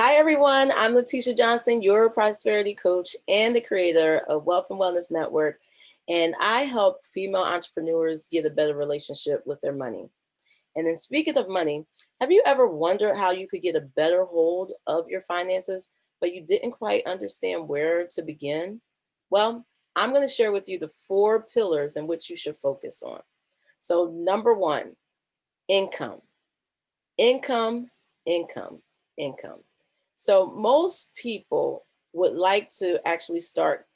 Hi, everyone. I'm Lateisha Johnson, your prosperity coach and the creator of Wealth and Wellness Network. And I help female entrepreneurs get a better relationship with their money. And then, speaking of money, have you ever wondered how you could get a better hold of your finances, but you didn't quite understand where to begin? Well, I'm going to share with you the 4 pillars in which you should focus on. So, number one, income, income, income, income. So most people would like to actually start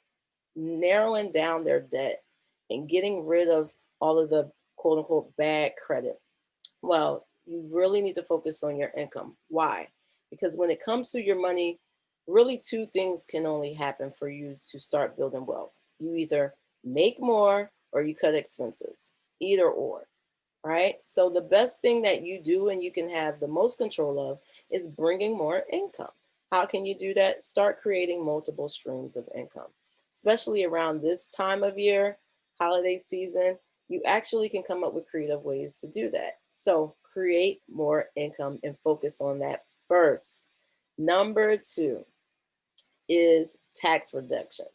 narrowing down their debt and getting rid of all of the quote unquote bad credit. Well, you really need to focus on your income. Why? Because when it comes to your money, really 2 things can only happen for you to start building wealth. You either make more or you cut expenses, either or, right? So the best thing that you do and you can have the most control of is bringing more income. How can you do that? Start creating multiple streams of income, especially around this time of year, holiday season. You actually can come up with creative ways to do that. So create more income and focus on that first. Number 2 is tax reduction.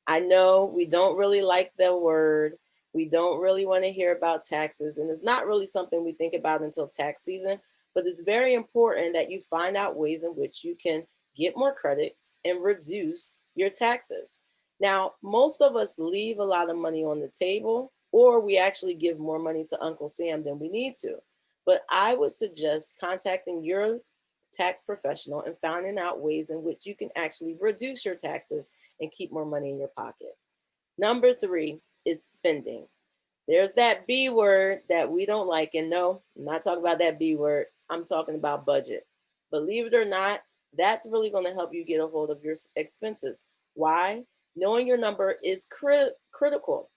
I know we don't really like the word. We don't really want to hear about taxes, and it's not really something we think about until tax season. But it's very important that you find out ways in which you can get more credits and reduce your taxes. Now, most of us leave a lot of money on the table, or we actually give more money to Uncle Sam than we need to. But I would suggest contacting your tax professional and finding out ways in which you can actually reduce your taxes and keep more money in your pocket. Number 3 is spending. There's that B word that we don't like. And no, I'm not talking about that B word. I'm talking about budget. Believe it or not, that's really going to help you get a hold of your expenses. Why? Knowing your number is critical.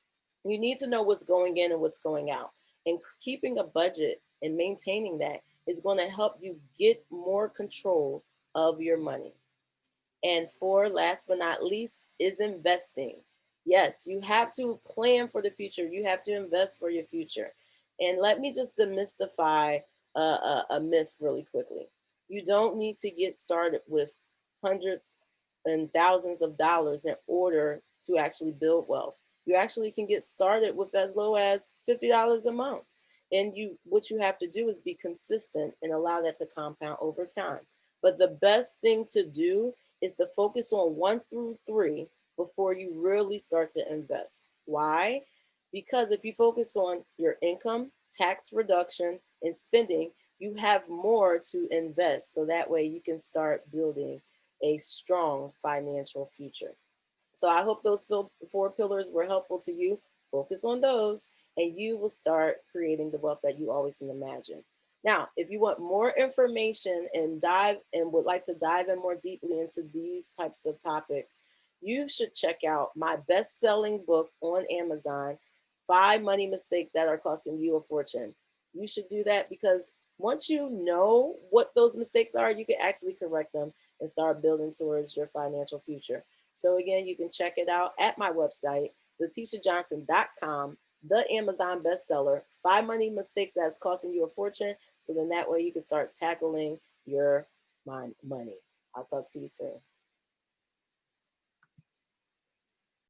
You need to know what's going in and what's going out. And keeping a budget and maintaining that is going to help you get more control of your money. And 4, last but not least, is investing. Yes, you have to plan for the future. You have to invest for your future. And let me just demystify a myth really quickly. You don't need to get started with hundreds and thousands of dollars in order to actually build wealth. You actually can get started with as low as $50 a month. And what you have to do is be consistent and allow that to compound over time. But the best thing to do is to focus on 1 through 3 before you really start to invest. Why? Because if you focus on your income, tax reduction, and spending, you have more to invest. So that way you can start building a strong financial future. So I hope those 4 pillars were helpful to you. Focus on those, and you will start creating the wealth that you always can imagine. Now, if you want more information and would like to dive in more deeply into these types of topics, you should check out my best-selling book on Amazon, 5 Money Mistakes That Are Costing You a Fortune. You should do that because once you know what those mistakes are, you can actually correct them and start building towards your financial future. So again, you can check it out at my website, LatishaJohnson.com, the Amazon bestseller, 5 Money Mistakes That's Costing You a Fortune. So then that way you can start tackling your money. I'll talk to you soon.